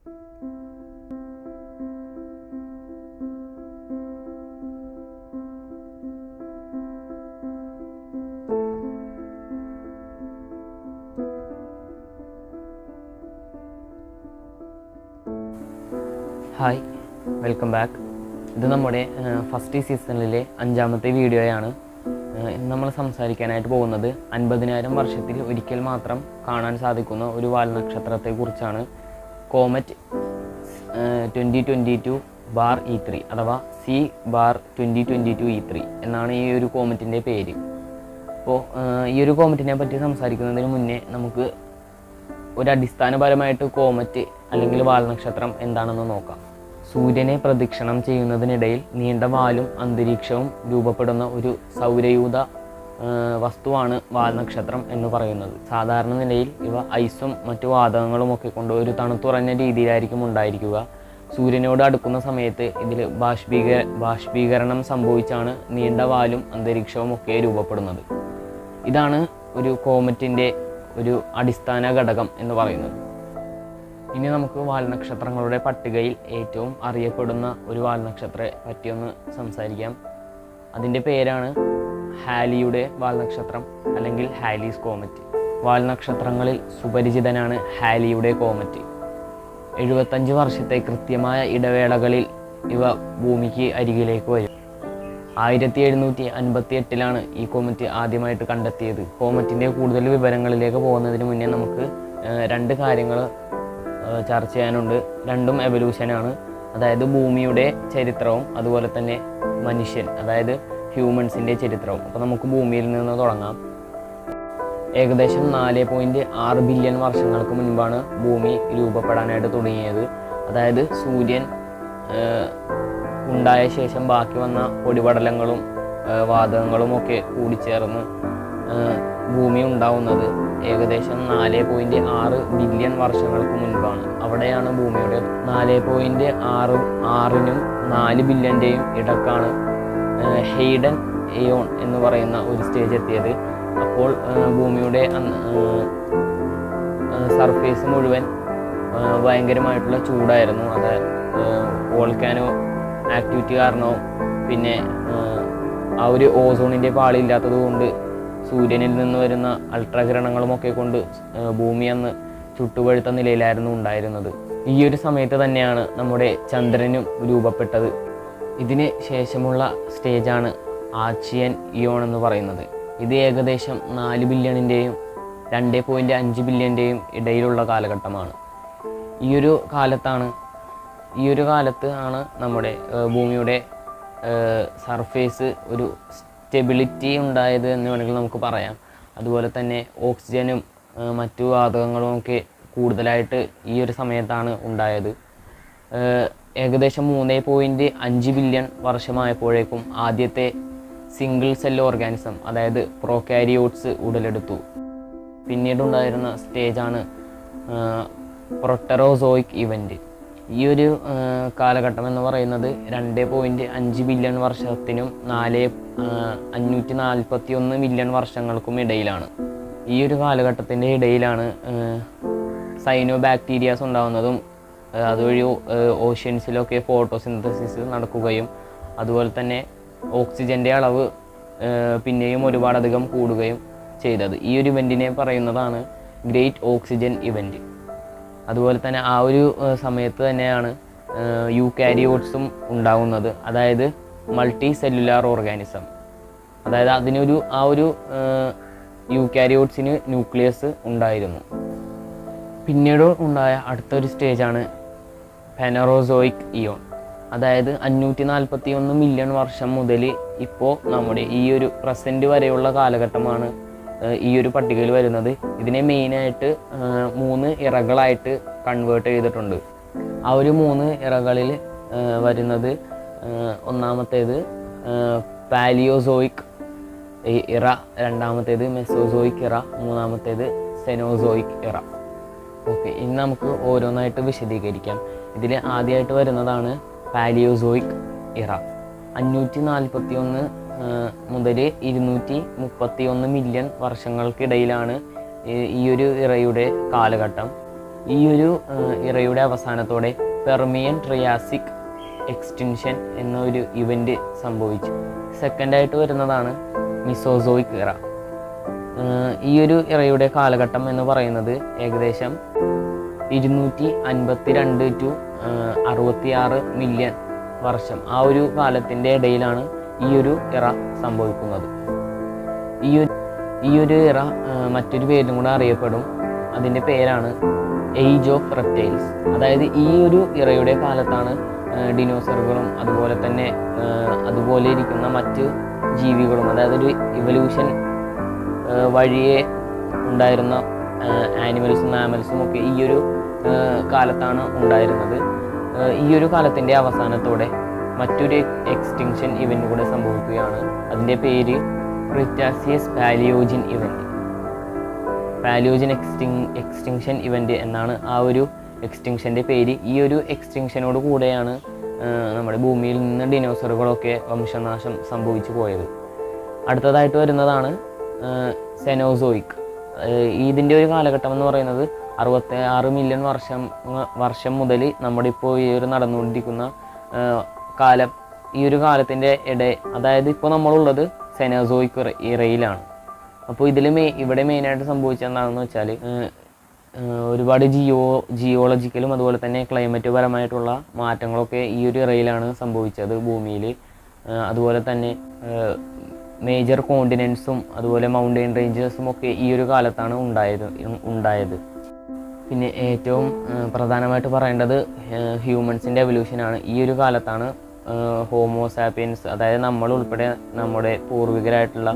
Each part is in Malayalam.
Hi, welcome back. ഇത് നമ്മുടെ ഫസ്റ്റ് സീസണിലെ 5ാമത്തെ വീഡിയോയാണ്. ഇന്ന് നമ്മൾ സംസാരിക്കാനായിട്ട് പോകുന്നത് 50,000 വർഷത്തിൽ ഒരിക്കൽ മാത്രം കാണാൻ സാധിക്കുന്ന ഒരു വാൽനക്ഷത്രത്തെക്കുറിച്ചാണ്. കോമറ്റ് 2022-E3 അഥവാ C/2022-E3 എന്നാണ് ഈ ഒരു കോമറ്റിൻ്റെ പേര്. അപ്പോൾ ഈ ഒരു കോമറ്റിനെ പറ്റി സംസാരിക്കുന്നതിന് മുന്നേ നമുക്ക് ഒരു അടിസ്ഥാനപരമായിട്ട് കോമറ്റ് അല്ലെങ്കിൽ വാൽനക്ഷത്രം എന്താണെന്ന് നോക്കാം. സൂര്യനെ പ്രദക്ഷിണം ചെയ്യുന്നതിനിടയിൽ നീണ്ട വാലും അന്തരീക്ഷവും രൂപപ്പെടുന്ന ഒരു സൗരയൂഥ വസ്തുവാണ് വാൽനക്ഷത്രം എന്ന് പറയുന്നത്. സാധാരണ നിലയിൽ ഇവ ഐസും മറ്റു വാതകങ്ങളും ഒക്കെ കൊണ്ട് ഒരു തണുത്തുറഞ്ഞ രീതിയിലായിരിക്കും ഉണ്ടായിരിക്കുക. സൂര്യനോട് അടുക്കുന്ന സമയത്ത് ഇതിൽ ബാഷ്പീകരണം സംഭവിച്ചാണ് നീണ്ട വാലും അന്തരീക്ഷവും ഒക്കെ രൂപപ്പെടുന്നത്. ഇതാണ് ഒരു കോമറ്റിൻ്റെ ഒരു അടിസ്ഥാന ഘടകം എന്ന് പറയുന്നത്. ഇനി നമുക്ക് വാൽനക്ഷത്രങ്ങളുടെ പട്ടികയിൽ ഏറ്റവും അറിയപ്പെടുന്ന ഒരു വാൽനക്ഷത്രത്തെ പറ്റിയൊന്ന് സംസാരിക്കാം. അതിൻ്റെ പേരാണ് ഹാലിയുടെ വാൽനക്ഷത്രം അല്ലെങ്കിൽ ഹാലീസ് കോമറ്റ്. വാൽനക്ഷത്രങ്ങളിൽ സുപരിചിതനാണ് ഹാലിയുടെ കോമറ്റ്. 75 വർഷത്തെ കൃത്യമായ ഇടവേളകളിൽ ഇവ ഭൂമിക്ക് അരികിലേക്ക് വരും. 1758 ഈ കോമറ്റ് ആദ്യമായിട്ട് കണ്ടെത്തിയത്. കോമറ്റിൻ്റെ കൂടുതൽ വിവരങ്ങളിലേക്ക് പോകുന്നതിന് മുന്നേ നമുക്ക് 2 കാര്യങ്ങൾ ചർച്ച ചെയ്യാനുണ്ട്. രണ്ടും എവല്യൂഷനാണ്. അതായത് ഭൂമിയുടെ ചരിത്രവും അതുപോലെ തന്നെ മനുഷ്യൻ അതായത് ഹ്യൂമൻസിൻ്റെ ചരിത്രവും. അപ്പോൾ നമുക്ക് ഭൂമിയിൽ നിന്ന് തുടങ്ങാം. ഏകദേശം 4.6 ബില്യൺ വർഷങ്ങൾക്ക് മുൻപാണ് ഭൂമി രൂപപ്പെടാനായിട്ട് തുടങ്ങിയത്. അതായത് സൂര്യൻ ഉണ്ടായ ശേഷം ബാക്കി വന്ന പൊടിപടലങ്ങളും വാതകങ്ങളും ഒക്കെ കൂടിച്ചേർന്ന് ഭൂമി ഉണ്ടാവുന്നത് ഏകദേശം 4.6 ബില്യൺ വർഷങ്ങൾക്ക് മുൻപാണ്. അവിടെയാണ് ഭൂമിയുടെ 4.6നും 4 ബില്യൻ്റെയും ഇടക്കാണ് ഹെയ്ഡൻ എയോൺ എന്ന് പറയുന്ന ഒരു സ്റ്റേജ് എത്തിയത്. അപ്പോൾ ഭൂമിയുടെ സർഫേസ് മുഴുവൻ ഭയങ്കരമായിട്ടുള്ള ചൂടായിരുന്നു. അത് വോൾക്കാനോ ആക്ടിവിറ്റി കാരണവും പിന്നെ ആ ഒരു ഓസോണിൻ്റെ പാളി ഇല്ലാത്തത് കൊണ്ട് സൂര്യനിൽ നിന്ന് വരുന്ന അൾട്രാകിരണങ്ങളുമൊക്കെ കൊണ്ട് ഭൂമി അന്ന് ചുട്ടുപഴുത്ത നിലയിലായിരുന്നു ഉണ്ടായിരുന്നത്. ഈ ഒരു സമയത്ത് തന്നെയാണ് നമ്മുടെ ചന്ദ്രനും രൂപപ്പെട്ടത്. ഇതിന് ശേഷമുള്ള സ്റ്റേജാണ് ആർച്ചിയൻ ഇയോൺ എന്ന് പറയുന്നത്. ഇത് ഏകദേശം 4 ബില്യണിൻ്റെയും 2.5 ബില്യൻ്റെയും ഇടയിലുള്ള കാലഘട്ടമാണ്. ഈ ഒരു കാലത്ത് ആണ് നമ്മുടെ ഭൂമിയുടെ സർഫേസ് ഒരു സ്റ്റെബിലിറ്റി ഉണ്ടായത് എന്ന് വേണമെങ്കിൽ നമുക്ക് പറയാം. അതുപോലെ തന്നെ ഓക്സിജനും മറ്റു വാതകങ്ങളും ഒക്കെ കൂടുതലായിട്ട് ഈ ഒരു സമയത്താണ് ഉണ്ടായത്. ഏകദേശം 3.5 ബില്യൺ വർഷമായപ്പോഴേക്കും ആദ്യത്തെ സിംഗിൾ സെൽ ഓർഗാനിസം അതായത് പ്രോകാരിയോട്സ് ഉടലെടുത്തു. പിന്നീടുണ്ടായിരുന്ന സ്റ്റേജാണ് പ്രൊട്ടറോസോയിക് ഇവൻ്റ്. ഈ ഒരു കാലഘട്ടം എന്ന് പറയുന്നത് 2.5 ബില്യൺ വർഷത്തിനും 541 മില്യൺ വർഷങ്ങൾക്കും ഇടയിലാണ്. ഈ ഒരു കാലഘട്ടത്തിൻ്റെ ഇടയിലാണ് സൈനോ ബാക്ടീരിയാസ് ഉണ്ടാകുന്നതും അതുവഴി ഓഷ്യൻസിലൊക്കെ ഫോട്ടോസിന്തസിസ് നടക്കുകയും അതുപോലെ തന്നെ ഓക്സിജൻ്റെ അളവ് പിന്നെയും ഒരുപാടധികം കൂടുകയും ചെയ്തത്. ഈ ഒരു ഇവൻറ്റിനെ പറയുന്നതാണ് ഗ്രേറ്റ് ഓക്സിജൻ ഇവൻറ്റ്. അതുപോലെ തന്നെ ആ ഒരു സമയത്ത് തന്നെയാണ് യൂകാരിയോട്സും ഉണ്ടാകുന്നത്. അതായത് മൾട്ടി സെല്ലുലാർ ഓർഗാനിസം. അതായത് ആ ഒരു യൂകാരിയോട്സിന് ന്യൂക്ലിയസ് ഉണ്ടായിരുന്നു. പിന്നീട് ഉണ്ടായ അടുത്തൊരു സ്റ്റേജാണ് ഫെനറോസോയിക് ഇയോൺ. അതായത് 541 മില്യൺ വർഷം മുതൽ ഇപ്പോൾ നമ്മുടെ ഈ ഒരു പ്രസൻറ്റ് വരെയുള്ള കാലഘട്ടമാണ് ഈ ഒരു പട്ടികയിൽ വരുന്നത്. ഇതിനെ മെയിനായിട്ട് 3 ഇറകളായിട്ട് കൺവേർട്ട് ചെയ്തിട്ടുണ്ട്. ആ ഒരു 3 ഇറകളിൽ വരുന്നത് ഒന്നാമത്തേത് പാലിയോസോയിക് ഇറ, രണ്ടാമത്തേത് മെസോസോയിക് ഇറ, മൂന്നാമത്തേത് സെനോസോയിക് ഇറ. ഓക്കെ, ഇനി നമുക്ക് ഓരോന്നായിട്ട് വിശദീകരിക്കാം. ഇതിൽ ആദ്യമായിട്ട് വരുന്നതാണ് പാലിയോസോയിക് ഇറ. 541 മുതൽ 231 മില്യൺ വർഷങ്ങൾക്കിടയിലാണ് ഈ ഒരു ഇറയുടെ കാലഘട്ടം. ഈ ഒരു ഇറയുടെ അവസാനത്തോടെ പെർമിയൻ ട്രിയാസിക് എക്സ്റ്റിൻഷൻ എന്നൊരു ഇവൻ്റ് സംഭവിച്ചു. സെക്കൻഡായിട്ട് വരുന്നതാണ് മിസോസോയിക് ഇറ. ഈ ഒരു ഇറയുടെ കാലഘട്ടം എന്ന് പറയുന്നത് ഏകദേശം 252 to 66 മില്യൺ വർഷം. ആ ഒരു കാലത്തിൻ്റെ ഇടയിലാണ് ഈ ഒരു ഇറ സംഭവിക്കുന്നത്. ഈ ഒരു ഇറ മറ്റൊരു പേരും കൂടെ അറിയപ്പെടും. അതിൻ്റെ പേരാണ് ഏജ് ഓഫ് റെപ്റ്റൈൽസ്. അതായത് ഈ ഒരു ഇറയുടെ കാലത്താണ് ഡിനോസറുകളും അതുപോലെ ഇരിക്കുന്ന മറ്റ് ജീവികളും, അതായത് ഒരു ഇവല്യൂഷൻ വഴിയെ ഉണ്ടായിരുന്ന ആനിമൽസും മാമൽസും ഒക്കെ ഈ ഒരു കാലത്താണ് ഉണ്ടായിരുന്നത്. ഈ ഒരു കാലത്തിൻ്റെ അവസാനത്തോടെ മറ്റൊരു എക്സ്റ്റിങ്ഷൻ ഇവൻ്റ് കൂടെ സംഭവിക്കുകയാണ്. അതിൻ്റെ പേര് ക്രിറ്റാസിയസ് പാലിയോജിൻ ഇവൻ്റ്. പാലിയോജിൻ എക്സ്റ്റിങ്ഷൻ ഇവൻ്റ് എന്നാണ് ആ ഒരു എക്സ്റ്റിങ്ഷൻ്റെ പേര്. ഈ ഒരു എക്സ്റ്റിങ്ഷനോട് കൂടെയാണ് നമ്മുടെ ഭൂമിയിൽ നിന്ന് ഡിനോസറുകളൊക്കെ വംശനാശം സംഭവിച്ചു പോയത്. അടുത്തതായിട്ട് വരുന്നതാണ് സെനോസോയിക്. ഇതിൻ്റെ ഒരു കാലഘട്ടം എന്ന് പറയുന്നത് 66 മില്യൺ വർഷം മുതൽ നമ്മുടെ ഇപ്പോൾ ഈ ഒരു നടന്നുകൊണ്ടിരിക്കുന്ന കാലം, ഈ ഒരു കാലത്തിൻ്റെ അതായത് ഇപ്പോൾ നമ്മളുള്ളത് സെനോസോയിക് ഇറയിലാണ്. അപ്പോൾ ഇവിടെ മെയിനായിട്ട് സംഭവിച്ചത് എന്താണെന്ന് വെച്ചാൽ ഒരുപാട് ജിയോളജിക്കലും അതുപോലെ തന്നെ ക്ലൈമറ്റ് പരമായിട്ടുള്ള മാറ്റങ്ങളൊക്കെ ഈ ഒരു ഇറയിലാണ് സംഭവിച്ചത് ഭൂമിയിൽ. അതുപോലെ തന്നെ മേജർ കോണ്ടിനെൻസും അതുപോലെ മൗണ്ടെയിൻ റേഞ്ചസും ഒക്കെ ഈ ഒരു കാലത്താണ് ഉണ്ടായത്. പിന്നെ ഏറ്റവും പ്രധാനമായിട്ട് പറയേണ്ടത് ഹ്യൂമൻസിൻ്റെ എവല്യൂഷനാണ്. ഈ ഒരു കാലത്താണ് ഹോമോസാപ്പിയൻസ്, അതായത് നമ്മൾ ഉൾപ്പെടെ നമ്മുടെ പൂർവികരായിട്ടുള്ള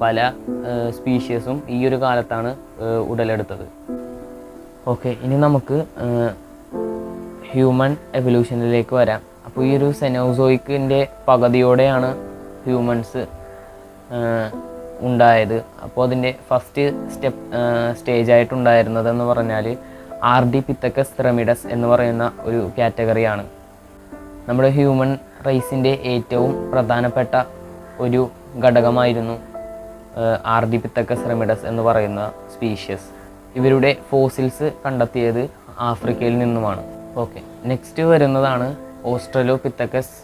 പല സ്പീഷ്യസും ഈ ഒരു കാലത്താണ് ഉടലെടുത്തത്. ഓക്കെ, ഇനി നമുക്ക് ഹ്യൂമൻ എവല്യൂഷനിലേക്ക് വരാം. അപ്പോൾ ഈ ഒരു സെനോസോയിക്കിൻ്റെ പകുതിയോടെയാണ് ഹ്യൂമൻസ് ഉണ്ടായത്. അപ്പോൾ അതിൻ്റെ ഫസ്റ്റ് സ്റ്റേജായിട്ടുണ്ടായിരുന്നതെന്ന് പറഞ്ഞാൽ ആർഡിപിത്തക്കസ് റെമിഡസ് എന്ന് പറയുന്ന ഒരു കാറ്റഗറിയാണ്. നമ്മുടെ ഹ്യൂമൻ റേസിൻ്റെ ഏറ്റവും പ്രധാനപ്പെട്ട ഒരു ഘടകമായിരുന്നു ആർഡിപിത്തക്കസ് റെമിഡസ് എന്ന് പറയുന്ന സ്പീഷ്യസ്. ഇവരുടെ ഫോസിൽസ് കണ്ടെത്തിയത് ആഫ്രിക്കയിൽ നിന്നുമാണ്. ഓക്കെ, നെക്സ്റ്റ് വരുന്നതാണ് ഓസ്ട്രലോപിത്തക്കസ്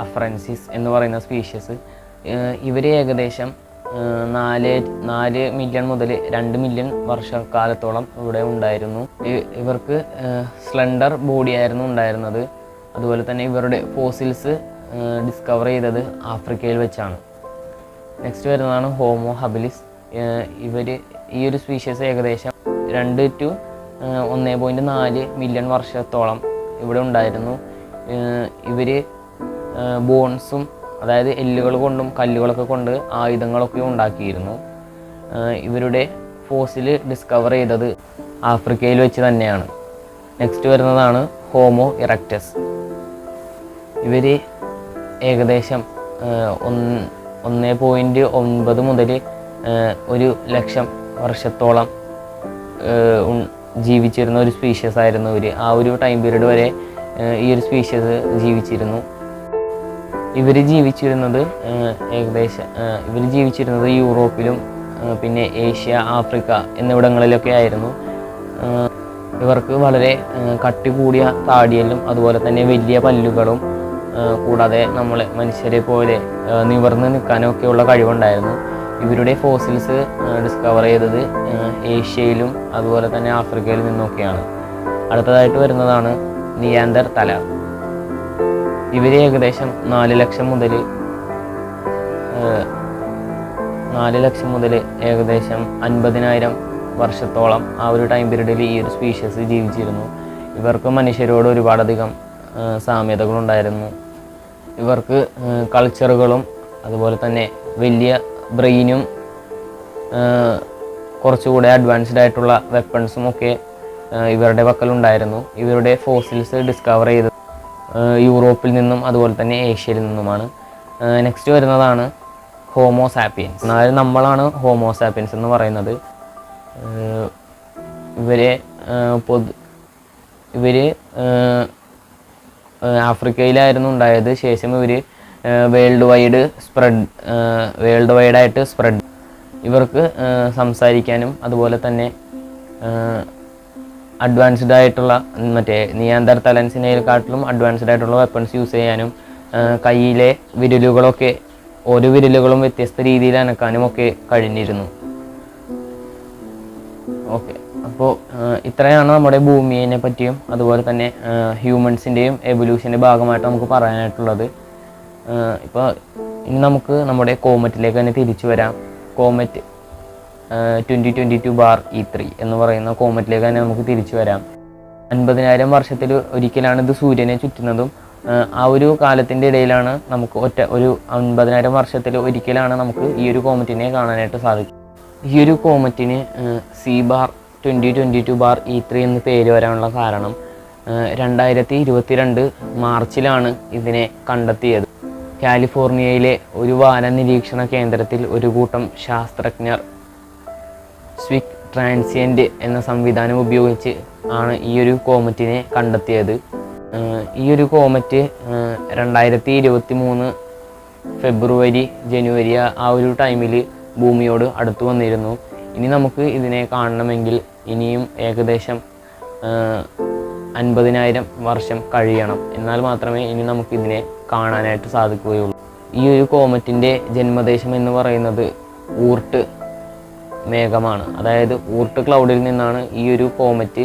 അഫ്രൻസിസ് എന്ന് പറയുന്ന സ്പീഷ്യസ്. ഇവർ ഏകദേശം 4 മില്യൺ മുതൽ 2 മില്യൺ വർഷക്കാലത്തോളം ഇവിടെ ഉണ്ടായിരുന്നു. ഇവർക്ക് സ്ലെൻഡർ ബോഡിയായിരുന്നു ഉണ്ടായിരുന്നത്. അതുപോലെ തന്നെ ഇവരുടെ ഫോസിൽസ് ഡിസ്കവർ ചെയ്തത് ആഫ്രിക്കയിൽ വെച്ചാണ്. നെക്സ്റ്റ് വരുന്നതാണ് ഹോമോ ഹബിലിസ്. ഈ ഒരു സ്പീഷ്യസ് ഏകദേശം 2 to 1.4 മില്യൺ വർഷത്തോളം ഇവിടെ ഉണ്ടായിരുന്നു. ഇവർ ബോൺസും, അതായത് എല്ലുകൾ കൊണ്ടും കല്ലുകളൊക്കെ കൊണ്ട് ആയുധങ്ങളൊക്കെ ഉണ്ടാക്കിയിരുന്നു. ഇവരുടെ ഫോസിൽ ഡിസ്കവർ ചെയ്തത് ആഫ്രിക്കയിൽ വെച്ച് തന്നെയാണ്. നെക്സ്റ്റ് വരുന്നതാണ് ഹോമോ ഇറക്റ്റസ്. ഇവർ ഏകദേശം 1.9 മുതൽ 1,00,000 വർഷത്തോളം ജീവിച്ചിരുന്ന ഒരു സ്പീഷ്യസ് ആയിരുന്നു ഇവർ. ആ ഒരു ടൈം പീരീഡ് വരെ ഈ ഒരു സ്പീഷ്യസ് ജീവിച്ചിരുന്നു. ഇവർ ജീവിച്ചിരുന്നത് യൂറോപ്പിലും പിന്നെ ഏഷ്യ, ആഫ്രിക്ക എന്നിവിടങ്ങളിലൊക്കെ ആയിരുന്നു. ഇവർക്ക് വളരെ കട്ടി കൂടിയ താടിയെല്ലും അതുപോലെ തന്നെ വലിയ പല്ലുകളും കൂടാതെ മനുഷ്യരെ പോലെ നിവർന്ന് നിൽക്കാനൊക്കെയുള്ള കഴിവുണ്ടായിരുന്നു. ഇവരുടെ ഫോസിൽസ് ഡിസ്കവർ ചെയ്തത് ഏഷ്യയിലും അതുപോലെ തന്നെ ആഫ്രിക്കയിൽ നിന്നൊക്കെയാണ്. അടുത്തതായിട്ട് വരുന്നതാണ് നിയാന്തർ തല. ഇവർ ഏകദേശം 4 ലക്ഷം മുതൽ ഏകദേശം 50,000 വർഷത്തോളം ആ ഒരു ടൈം പീരീഡിൽ ഈ ഒരു സ്പീഷ്യസ് ജീവിച്ചിരുന്നു. ഇവർക്ക് മനുഷ്യരോട് ഒരുപാടധികം സാമ്യതകളുണ്ടായിരുന്നു. ഇവർക്ക് കൾച്ചറുകളും അതുപോലെ തന്നെ വലിയ ബ്രെയിനും കുറച്ചുകൂടെ അഡ്വാൻസ്ഡ് ആയിട്ടുള്ള വെപ്പൺസും ഒക്കെ ഇവരുടെ പക്കലുണ്ടായിരുന്നു. ഇവരുടെ ഫോസിൽസ് ഡിസ്കവർ ചെയ്തത് യൂറോപ്പിൽ നിന്നും അതുപോലെ തന്നെ ഏഷ്യയിൽ നിന്നുമാണ്. നെക്സ്റ്റ് വരുന്നതാണ് ഹോമോസാപ്പിയൻസ്. അതായത് നമ്മളാണ് ഹോമോസാപ്പിയൻസ് എന്ന് പറയുന്നത്. ഇവർ ആഫ്രിക്കയിലായിരുന്നു ഉണ്ടായത്. ശേഷം ഇവർ വേൾഡ് വൈഡായിട്ട് സ്പ്രെഡ്. ഇവർക്ക് സംസാരിക്കാനും അതുപോലെ തന്നെ അഡ്വാൻസ്ഡ് ആയിട്ടുള്ള മറ്റേ നിയാന്തർതലൻസിനെക്കാട്ടിലും അഡ്വാൻസ്ഡ് ആയിട്ടുള്ള വെപ്പൺസ് യൂസ് ചെയ്യാനും കയ്യിലെ വിരലുകളൊക്കെ ഓരോ വിരലുകളും വ്യത്യസ്ത രീതിയിൽ അനക്കാനും ഒക്കെ കഴിഞ്ഞിരുന്നു. ഓക്കെ, അപ്പോൾ ഇത്രയാണ് നമ്മുടെ ഭൂമിയെ പറ്റിയും അതുപോലെ തന്നെ ഹ്യൂമൻസിൻ്റെയും എവല്യൂഷൻ്റെ ഭാഗമായിട്ട് നമുക്ക് പറയാനായിട്ടുള്ളത്. ഇപ്പോൾ ഇനി നമുക്ക് നമ്മുടെ കോമറ്റിലേക്ക് തന്നെ തിരിച്ചു വരാം. കോമറ്റ് 2022-E3 എന്ന് പറയുന്ന കോമറ്റിലേക്ക് തന്നെ നമുക്ക് തിരിച്ചു വരാം. 50,000 വർഷത്തിൽ ഒരിക്കലാണ് ഇത് സൂര്യനെ ചുറ്റുന്നതും. ആ ഒരു കാലത്തിൻ്റെ ഇടയിലാണ് നമുക്ക് ഒരു 50,000 വർഷത്തിൽ ഒരിക്കലാണ് നമുക്ക് ഈ ഒരു കോമറ്റിനെ കാണാനായിട്ട് സാധിക്കും. ഈ ഒരു കോമറ്റിന് CBAR 2022-E3 എന്ന് പേര് വരാനുള്ള കാരണം 2022 മാർച്ചിലാണ് ഇതിനെ കണ്ടെത്തിയത്. കാലിഫോർണിയയിലെ ഒരു വാന നിരീക്ഷണ കേന്ദ്രത്തിൽ ഒരു കൂട്ടം ശാസ്ത്രജ്ഞർ സ്വിക് ട്രാൻസിയൻ്റ് എന്ന സംവിധാനം ഉപയോഗിച്ച് ആണ് ഈ ഒരു കോമറ്റിനെ കണ്ടെത്തിയത്. ഈ ഒരു കോമറ്റ് 2023 ഫെബ്രുവരി ജനുവരി ആ ഒരു ടൈമിൽ ഭൂമിയോട് അടുത്ത് വന്നിരുന്നു. ഇനി നമുക്ക് ഇതിനെ കാണണമെങ്കിൽ ഇനിയും ഏകദേശം 50,000 വർഷം കഴിയണം. എന്നാൽ മാത്രമേ ഇനി നമുക്കിതിനെ കാണാനായിട്ട് സാധിക്കുകയുള്ളൂ. ഈ ഒരു കോമറ്റിൻ്റെ ജന്മദേശം എന്ന് പറയുന്നത് ഊർട്ട് മേഘമാണ്. അതായത് ഊർട്ട് ക്ലൗഡിൽ നിന്നാണ് ഈ ഒരു കോമറ്റ്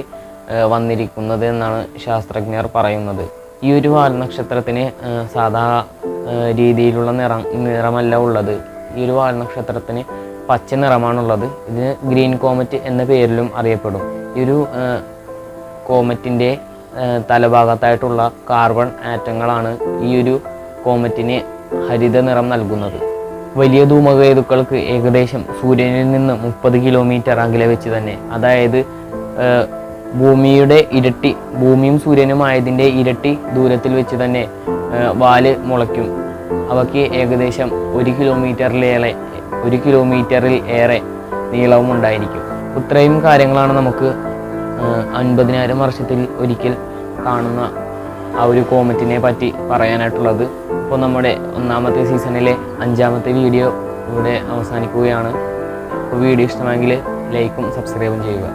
വന്നിരിക്കുന്നത് എന്നാണ് ശാസ്ത്രജ്ഞർ പറയുന്നത്. ഈ ഒരു വാൽനക്ഷത്രത്തിന് സാധാ രീതിയിലുള്ള നിറമല്ല ഉള്ളത്. ഈ ഒരു വാൽനക്ഷത്രത്തിന് പച്ച നിറമാണുള്ളത്. ഇതിന് ഗ്രീൻ കോമറ്റ് എന്ന പേരിലും അറിയപ്പെടും. ഈ ഒരു കോമറ്റിൻ്റെ തലഭാഗത്തായിട്ടുള്ള കാർബൺ ആറ്റങ്ങളാണ് ഈ ഒരു കോമറ്റിന് ഹരിത നിറം നൽകുന്നത്. വലിയ ധൂമകേതുക്കൾക്ക് ഏകദേശം സൂര്യനിൽ നിന്ന് 30 കിലോമീറ്റർ അകലെ വെച്ച് തന്നെ, അതായത് ഭൂമിയുടെ ഇരട്ടി, ഭൂമിയും സൂര്യനുമായതിൻ്റെ ഇരട്ടി ദൂരത്തിൽ വെച്ച് തന്നെ വാല് മുളയ്ക്കും. അവയ്ക്ക് ഏകദേശം 1 കിലോമീറ്ററിൽ ഏറെ നീളവും ഉണ്ടായിരിക്കും. ഇത്രയും കാര്യങ്ങളാണ് നമുക്ക് 50,000 വർഷത്തിൽ ഒരിക്കൽ കാണുന്ന ആ ഒരു കോമറ്റിനെ പറ്റി പറയാനായിട്ടുള്ളത്. ഇപ്പോൾ നമ്മുടെ 1ാമത്തെ സീസണിലെ 5ാമത്തെ വീഡിയോ ഇവിടെ അവസാനിക്കുകയാണ്. അപ്പോൾ വീഡിയോ ഇഷ്ടമെങ്കിൽ ലൈക്കും സബ്സ്ക്രൈബും ചെയ്യുക.